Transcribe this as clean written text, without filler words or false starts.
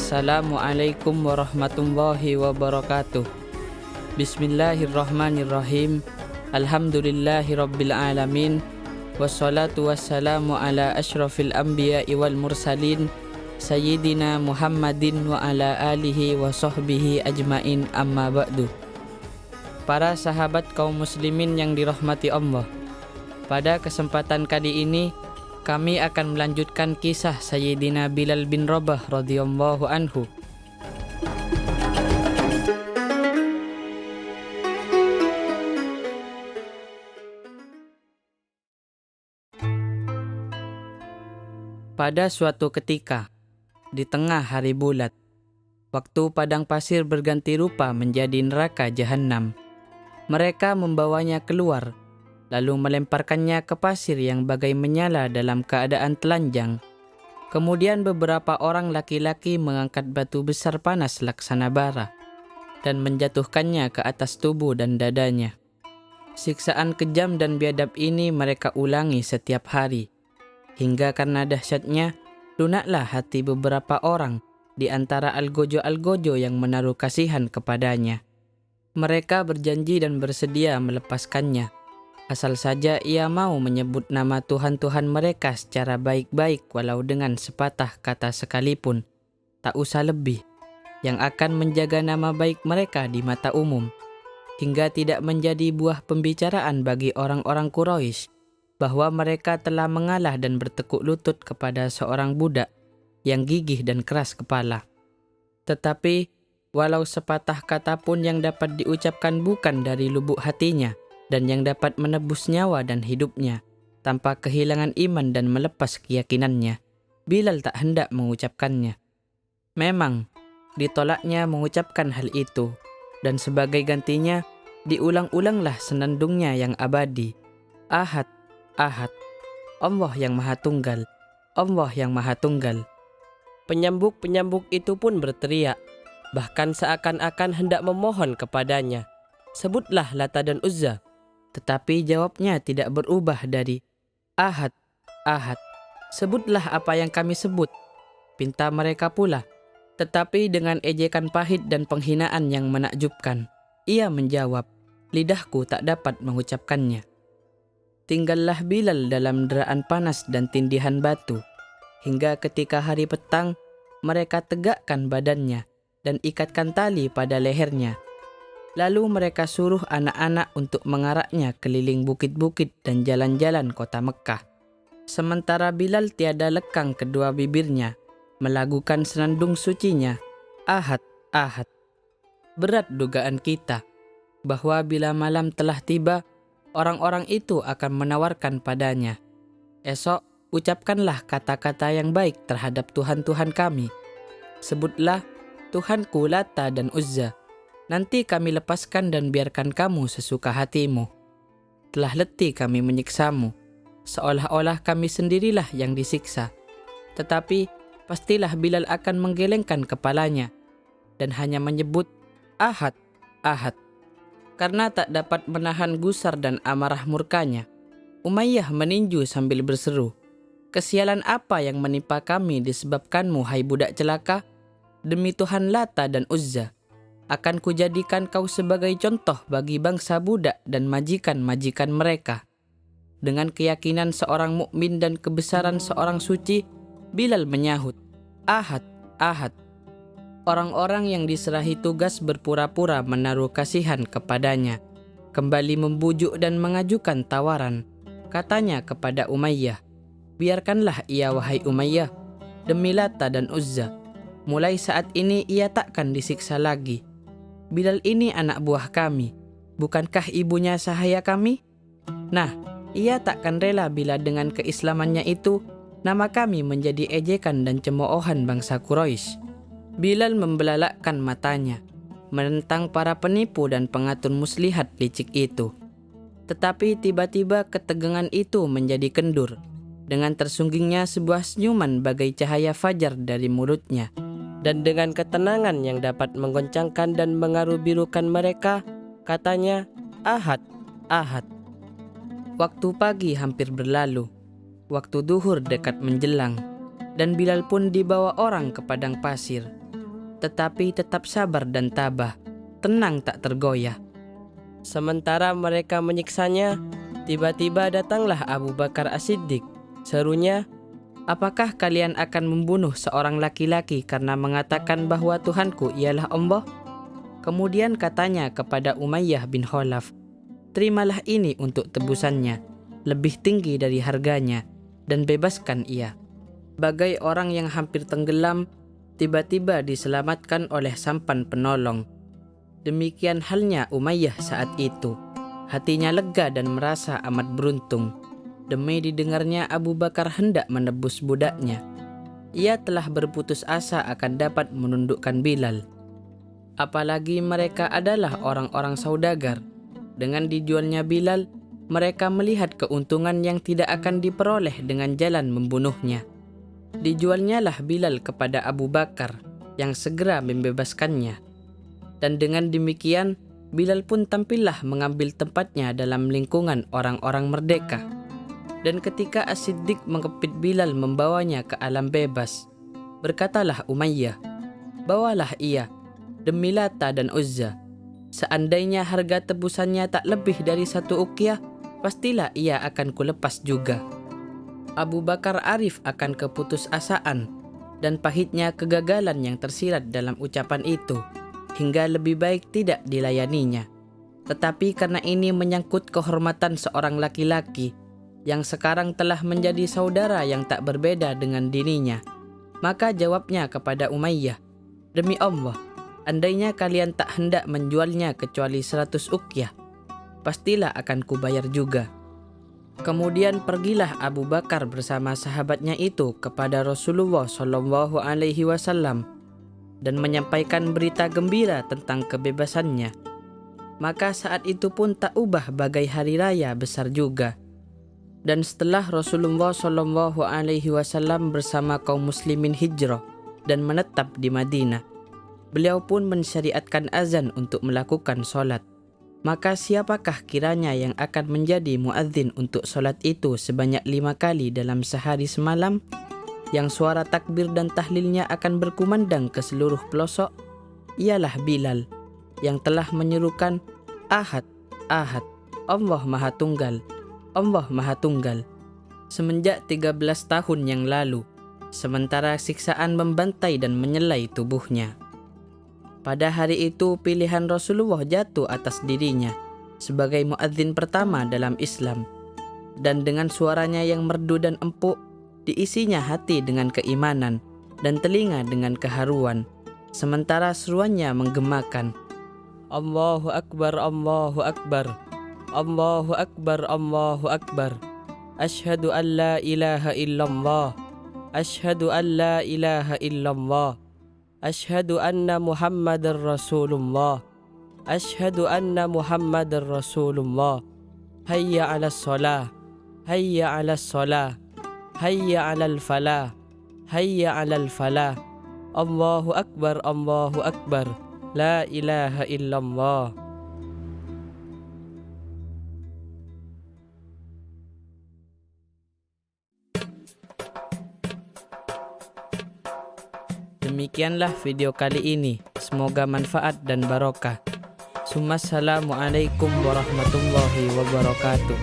Assalamualaikum warahmatullahi wabarakatuh. Bismillahirrahmanirrahim. Alhamdulillahi rabbil alamin. Wassalatu wassalamu ala ashrafil anbiya'i wal mursalin Sayyidina Muhammadin wa ala alihi wa sahbihi ajmain, amma ba'du. Para sahabat kaum muslimin yang dirahmati Allah, pada kesempatan kali ini kami akan melanjutkan kisah Sayyidina Bilal bin Rabah radhiyallahu anhu. Pada suatu ketika, di tengah hari bulat, waktu padang pasir berganti rupa menjadi neraka jahanam, mereka membawanya keluar, lalu melemparkannya ke pasir yang bagai menyala dalam keadaan telanjang. Kemudian beberapa orang laki-laki mengangkat batu besar panas laksana bara dan menjatuhkannya ke atas tubuh dan dadanya. Siksaan kejam dan biadab ini mereka ulangi setiap hari, hingga karena dahsyatnya lunaklah hati beberapa orang di antara algojo-algojo yang menaruh kasihan kepadanya. Mereka berjanji dan bersedia melepaskannya, asal saja ia mau menyebut nama Tuhan-Tuhan mereka secara baik-baik walau dengan sepatah kata sekalipun, tak usah lebih, yang akan menjaga nama baik mereka di mata umum, hingga tidak menjadi buah pembicaraan bagi orang-orang Quraisy bahwa mereka telah mengalah dan bertekuk lutut kepada seorang budak yang gigih dan keras kepala. Tetapi walau sepatah kata pun yang dapat diucapkan bukan dari lubuk hatinya dan yang dapat menebus nyawa dan hidupnya tanpa kehilangan iman dan melepas keyakinannya, Bilal tak hendak mengucapkannya. Memang ditolaknya mengucapkan hal itu, dan sebagai gantinya diulang-ulanglah senandungnya yang abadi. Ahad, Ahad, Allah yang Maha Tunggal, Allah yang Maha Tunggal. Penyambuk-penyambuk itu pun berteriak, bahkan seakan-akan hendak memohon kepadanya, sebutlah Lata dan Uzza. Tetapi jawabnya tidak berubah dari Ahad, Ahad, sebutlah apa yang kami sebut, pinta mereka pula. Tetapi dengan ejekan pahit dan penghinaan yang menakjubkan, ia menjawab, lidahku tak dapat mengucapkannya. Tinggallah Bilal dalam deraan panas dan tindihan batu, hingga ketika hari petang mereka tegakkan badannya dan ikatkan tali pada lehernya. Lalu mereka suruh anak-anak untuk mengaraknya keliling bukit-bukit dan jalan-jalan kota Mekah. Sementara Bilal tiada lekang kedua bibirnya, melagukan senandung sucinya, Ahad, Ahad. Berat dugaan kita bahwa bila malam telah tiba, orang-orang itu akan menawarkan padanya, esok ucapkanlah kata-kata yang baik terhadap Tuhan-Tuhan kami. Sebutlah Tuhanku Lata dan Uzza. Nanti kami lepaskan dan biarkan kamu sesuka hatimu. Telah letih kami menyiksamu, seolah-olah kami sendirilah yang disiksa. Tetapi pastilah Bilal akan menggelengkan kepalanya dan hanya menyebut Ahad, Ahad. Karena tak dapat menahan gusar dan amarah murkanya, Umayyah meninju sambil berseru, kesialan apa yang menimpa kami disebabkanmu, hai budak celaka? Demi Tuhan Lata dan Uzza, akan kujadikan kau sebagai contoh bagi bangsa budak dan majikan-majikan mereka. Dengan keyakinan seorang mukmin dan kebesaran seorang suci, Bilal menyahut, Ahad, Ahad. Orang-orang yang diserahi tugas berpura-pura menaruh kasihan kepadanya, kembali membujuk dan mengajukan tawaran. Katanya kepada Umayyah, biarkanlah ia wahai Umayyah, demi Lata dan Uzza. Mulai saat ini ia takkan disiksa lagi. Bilal ini anak buah kami, bukankah ibunya sahaya kami? Nah, ia takkan rela bila dengan keislamannya itu nama kami menjadi ejekan dan cemoohan bangsa Quraisy. Bilal membelalakkan matanya, menentang para penipu dan pengatur muslihat licik itu. Tetapi tiba-tiba ketegangan itu menjadi kendur, dengan tersunggingnya sebuah senyuman bagai cahaya fajar dari mulutnya. Dan dengan ketenangan yang dapat menggoncangkan dan mengaruh-birukan mereka, katanya, Ahad, Ahad. Waktu pagi hampir berlalu, waktu duhur dekat menjelang, dan Bilal pun dibawa orang ke padang pasir. tetapi tetap sabar dan tabah, tenang tak tergoyah. Sementara mereka menyiksanya, tiba-tiba datanglah Abu Bakar As-Siddiq. Serunya, "Apakah kalian akan membunuh seorang laki-laki karena mengatakan bahwa Tuhanku ialah Allah?" Kemudian katanya kepada Umayyah bin Khalaf, "Terimalah ini untuk tebusannya, lebih tinggi dari harganya, dan bebaskan ia." Bagai orang yang hampir tenggelam, tiba-tiba diselamatkan oleh sampan penolong. Demikian halnya Umayyah saat itu. Hatinya lega dan merasa amat beruntung. Demi didengarnya Abu Bakar hendak menebus budaknya. Ia telah berputus asa akan dapat menundukkan Bilal. Apalagi mereka adalah orang-orang saudagar. Dengan dijualnya Bilal, mereka melihat keuntungan yang tidak akan diperoleh dengan jalan membunuhnya. Dijualnyalah Bilal kepada Abu Bakar, yang segera membebaskannya. Dan dengan demikian, Bilal pun tampillah mengambil tempatnya dalam lingkungan orang-orang merdeka. Dan ketika As-Siddiq mengepit Bilal membawanya ke alam bebas, berkatalah Umayyah, "Bawalah ia, demi Lata dan Uzza. Seandainya harga tebusannya tak lebih dari 1 uqyah, pastilah ia akan kulepas juga." Abu Bakar arif akan keputusasaan dan pahitnya kegagalan yang tersirat dalam ucapan itu, hingga lebih baik tidak dilayaninya. Tetapi karena ini menyangkut kehormatan seorang laki-laki yang sekarang telah menjadi saudara yang tak berbeda dengan dirinya, maka jawabnya kepada Umayyah, "Demi Allah, andainya kalian tak hendak menjualnya kecuali 100 uqyah, pastilah akan kubayar juga." Kemudian pergilah Abu Bakar bersama sahabatnya itu kepada Rasulullah SAW dan menyampaikan berita gembira tentang kebebasannya. Maka saat itu pun tak ubah bagai hari raya besar juga. Dan setelah Rasulullah SAW bersama kaum muslimin hijrah dan menetap di Madinah, beliau pun mensyariatkan azan untuk melakukan solat. Maka siapakah kiranya yang akan menjadi muadzin untuk solat itu sebanyak 5 kali dalam sehari semalam, yang suara takbir dan tahlilnya akan berkumandang ke seluruh pelosok? Ialah Bilal, yang telah menyerukan, "Ahad, Ahad, Allah Maha Tunggal, Allah Maha Tunggal," semenjak 13 tahun yang lalu, sementara siksaan membantai dan menyelai tubuhnya. Pada hari itu pilihan Rasulullah jatuh atas dirinya sebagai muadzin pertama dalam Islam. Dan dengan suaranya yang merdu dan empuk, diisinya hati dengan keimanan dan telinga dengan keharuan, sementara seruannya menggemakan, "Allahu Akbar, Allahu Akbar, Allahu Akbar, Allahu Akbar, Ashhadu an la ilaha illallah, Ashhadu an la ilaha illallah, Ashhadu anna Muhammadar Rasulullah, Ashhadu anna Muhammadar Rasulullah, Hayya 'alas shalah, Hayya 'alas shalah, Hayya 'alal falah, Hayya 'alal falah, Allahu Akbar, Allahu Akbar, La ilaha illallah." Demikianlah video kali ini. Semoga manfaat dan barokah. Assalamualaikum warahmatullahi wabarakatuh.